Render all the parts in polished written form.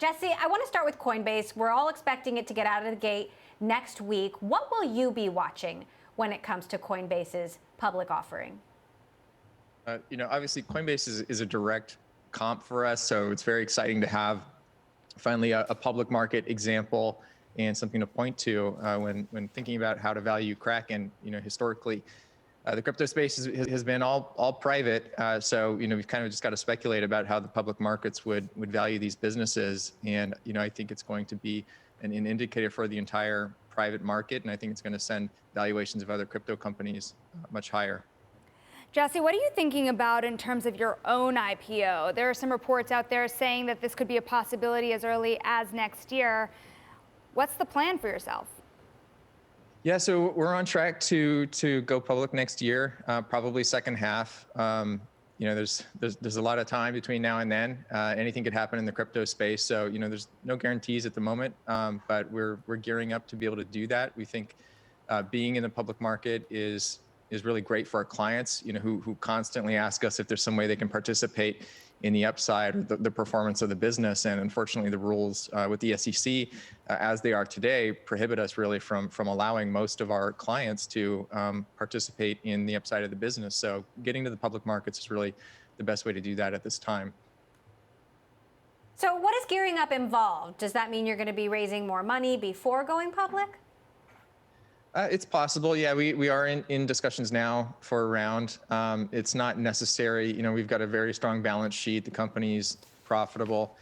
Jesse, I want to start with Coinbase. We're all expecting it to get out of the gate next week. What will you be watching when it comes to Coinbase's public offering? Obviously Coinbase is a direct comp for us, so it's very exciting to have finally a public market example and something to point to when thinking about how to value Kraken. Historically, the crypto space has been all private, so we've kind of just got to speculate about how the public markets would value these businesses, and I think it's going to be an indicator for the entire private market, and I think it's going to send valuations of other crypto companies much higher. Jesse, what are you thinking about in terms of your own IPO? There are some reports out there saying that this could be a possibility as early as next year. What's the plan for yourself? Yeah, so we're on track to go public next year, probably second half. There's a lot of time between now and then. Anything could happen in the crypto space, so there's no guarantees at the moment, but we're gearing up to be able to do that. We think being in the public market is really great for our clients, who constantly ask us if there's some way they can participate in the upside or the performance of the business. And unfortunately, the rules with the SEC, as they are today, prohibit us really from allowing most of our clients to participate in the upside of the business. So getting to the public markets is really the best way to do that at this time. So what is gearing up involved? Does that mean you're going to be raising more money before going public? It's possible. Yeah, we are in discussions now for a round. It's not necessary. We've got a very strong balance sheet. The company's profitable.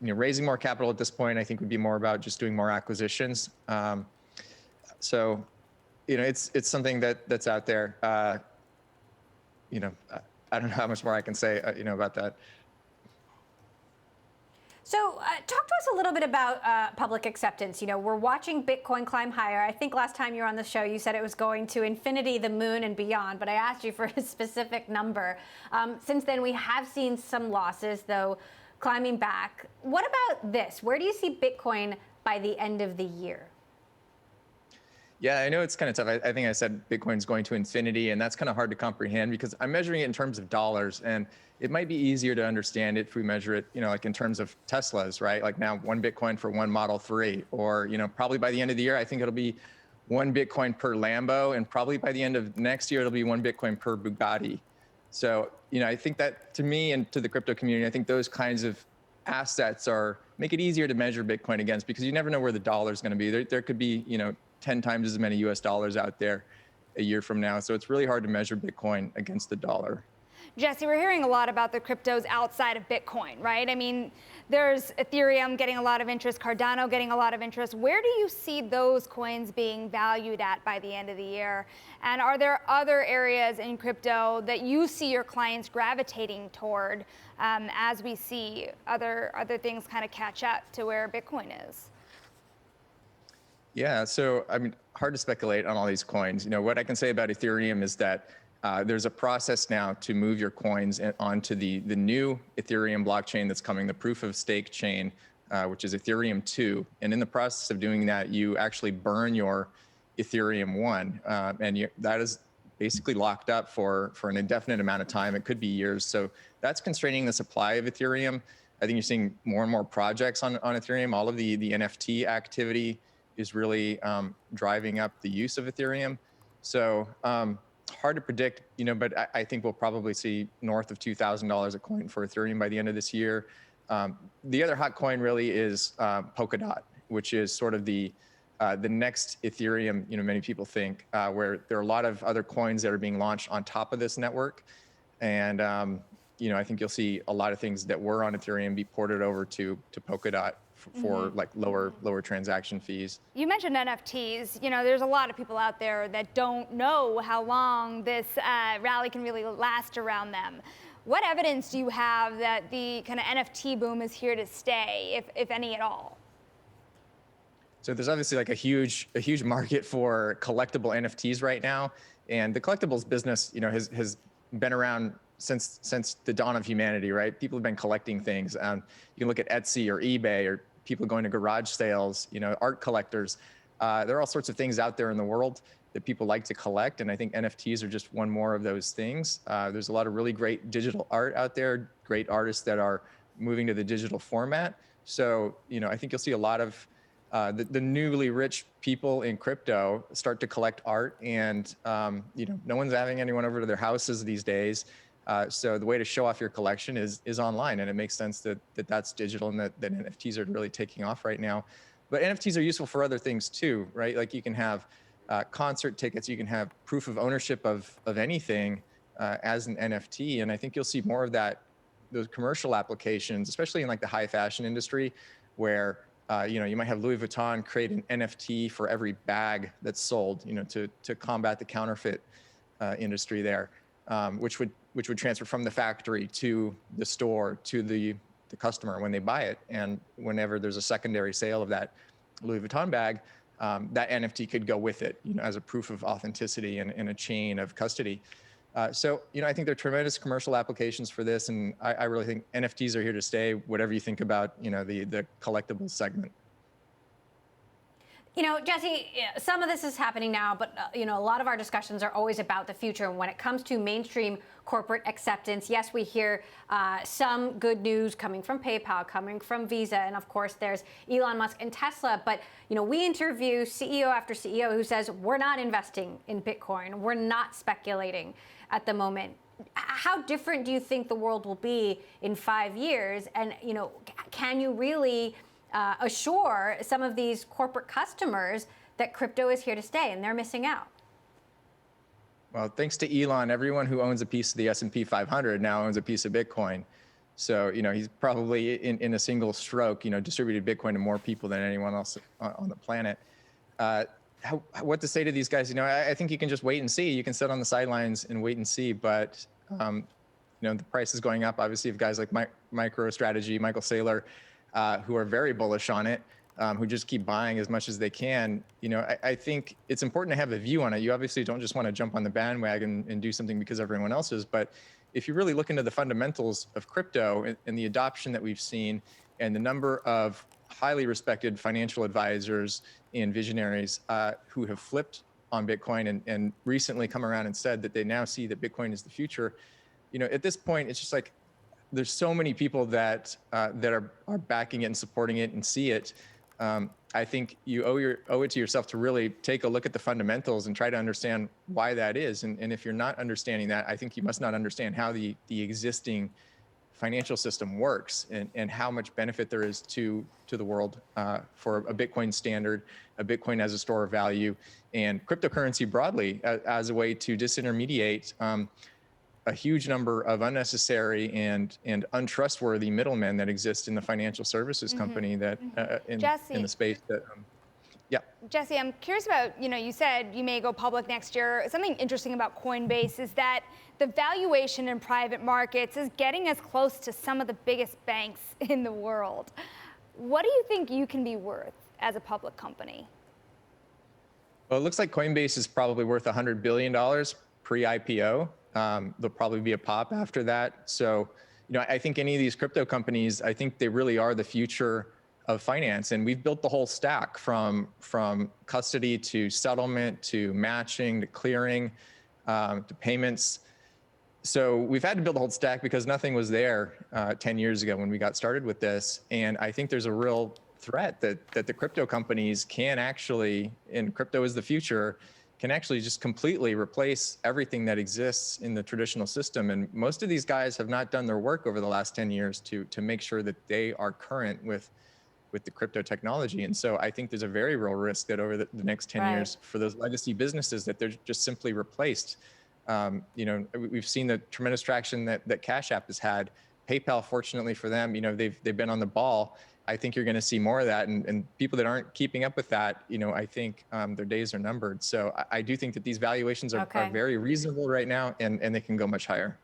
Raising more capital at this point, I think, would be more about just doing more acquisitions. So, it's something that's out there. I don't know how much more I can say, about that. So talk to us a little bit about public acceptance. We're watching Bitcoin climb higher. I think last time you were on the show, you said it was going to infinity, the moon, and beyond, but I asked you for a specific number. Since then, we have seen some losses, though, climbing back. What about this? Where do you see Bitcoin by the end of the year? Yeah, I know it's kind of tough. I think I said Bitcoin's going to infinity, and that's kind of hard to comprehend because I'm measuring it in terms of dollars, and it might be easier to understand it if we measure it, like in terms of Teslas, right? Like now 1 Bitcoin for 1 Model 3, or, probably by the end of the year, I think it'll be 1 Bitcoin per Lambo, and probably by the end of next year, it'll be 1 Bitcoin per Bugatti. So, I think that to me and to the crypto community, I think those kinds of assets make it easier to measure Bitcoin against, because you never know where the dollar is going to be. There could be, 10 times as many US dollars out there a year from now. So it's really hard to measure Bitcoin against the dollar. Jesse, we're hearing a lot about the cryptos outside of Bitcoin, right? I mean, there's Ethereum getting a lot of interest, Cardano getting a lot of interest. Where do you see those coins being valued at by the end of the year? And are there other areas in crypto that you see your clients gravitating toward as we see other things kind of catch up to where Bitcoin is? Yeah, so hard to speculate on all these coins. What I can say about Ethereum is that there's a process now to move your coins onto the new Ethereum blockchain that's coming, the proof of stake chain, which is Ethereum 2. And in the process of doing that, you actually burn your Ethereum 1, and that is basically locked up for an indefinite amount of time. It could be years. So that's constraining the supply of Ethereum. I think you're seeing more and more projects on Ethereum. All of the NFT activity is really driving up the use of Ethereum. So hard to predict, but I think we'll probably see north of $2,000 a coin for Ethereum by the end of this year. The other hot coin really is Polkadot, which is sort of the next Ethereum, many people think, where there are a lot of other coins that are being launched on top of this network. And I think you'll see a lot of things that were on Ethereum be ported over to Polkadot for like lower transaction fees. You mentioned NFTs. There's a lot of people out there that don't know how long this rally can really last around them. What evidence do you have that the kind of NFT boom is here to stay, if any at all? So there's obviously like a huge market for collectible NFTs right now, and the collectibles business, has been around since the dawn of humanity, right? People have been collecting things. You can look at Etsy or eBay, or people going to garage sales, art collectors. There are all sorts of things out there in the world that people like to collect, and I think NFTs are just one more of those things. There's a lot of really great digital art out there, great artists that are moving to the digital format. So, I think you'll see a lot of the newly rich people in crypto start to collect art, and no one's having anyone over to their houses these days. So the way to show off your collection is online, and it makes sense that that's digital and that NFTs are really taking off right now. But NFTs are useful for other things too, right? Like you can have concert tickets, you can have proof of ownership of anything as an NFT, and I think you'll see more of that, those commercial applications, especially in like the high fashion industry, where you might have Louis Vuitton create an NFT for every bag that's sold, to combat the counterfeit industry there, which would transfer from the factory to the store to the customer when they buy it. And whenever there's a secondary sale of that Louis Vuitton bag, that NFT could go with it, as a proof of authenticity and a chain of custody. So, I think there are tremendous commercial applications for this, and I really think NFTs are here to stay, whatever you think about, the collectibles segment. Jesse, some of this is happening now, but a lot of our discussions are always about the future. And when it comes to mainstream corporate acceptance, yes, we hear some good news coming from PayPal, coming from Visa, and of course there's Elon Musk and Tesla. But we interview CEO after CEO who says we're not investing in Bitcoin, we're not speculating at the moment. How different do you think the world will be in 5 years? And can you really assure some of these corporate customers that crypto is here to stay and they're missing out? Well, thanks to Elon, everyone who owns a piece of the S&P 500 now owns a piece of Bitcoin. So, he's probably in a single stroke, distributed Bitcoin to more people than anyone else on the planet. What to say to these guys? I think you can just wait and see. You can sit on the sidelines and wait and see. But, the price is going up. Obviously, you have guys like MicroStrategy, Michael Saylor, who are very bullish on it, who just keep buying as much as they can. I think it's important to have a view on it. You obviously don't just want to jump on the bandwagon and do something because everyone else is. But if you really look into the fundamentals of crypto and the adoption that we've seen and the number of highly respected financial advisors and visionaries who have flipped on Bitcoin and recently come around and said that they now see that Bitcoin is the future, at this point, it's just like, there's so many people that are backing it and supporting it and see it. I think you owe it to yourself to really take a look at the fundamentals and try to understand why that is. And if you're not understanding that, I think you must not understand how the existing financial system works and how much benefit there is to the world for a Bitcoin standard, a Bitcoin as a store of value, and cryptocurrency broadly as a way to disintermediate a huge number of unnecessary and untrustworthy middlemen that exist in the financial services company that in the space that. Yeah. Jesse, I'm curious about, you said you may go public next year. Something interesting about Coinbase is that the valuation in private markets is getting as close to some of the biggest banks in the world. What do you think you can be worth as a public company? Well, it looks like Coinbase is probably worth $100 billion pre-IPO. There'll probably be a pop after that. So, I think any of these crypto companies, I think they really are the future of finance. And we've built the whole stack from custody to settlement to matching to clearing to payments. So we've had to build the whole stack because nothing was there 10 years ago when we got started with this. And I think there's a real threat that the crypto companies can actually, and crypto is the future, can actually just completely replace everything that exists in the traditional system. And most of these guys have not done their work over the last 10 years to make sure that they are current with the crypto technology. And so I think there's a very real risk that over the next 10 years for those legacy businesses that they're just simply replaced. We've seen the tremendous traction that Cash App has had. PayPal, fortunately for them, they've been on the ball. I think you're going to see more of that, and people that aren't keeping up with that, I think their days are numbered. So I do think that these valuations are very reasonable right now, and they can go much higher.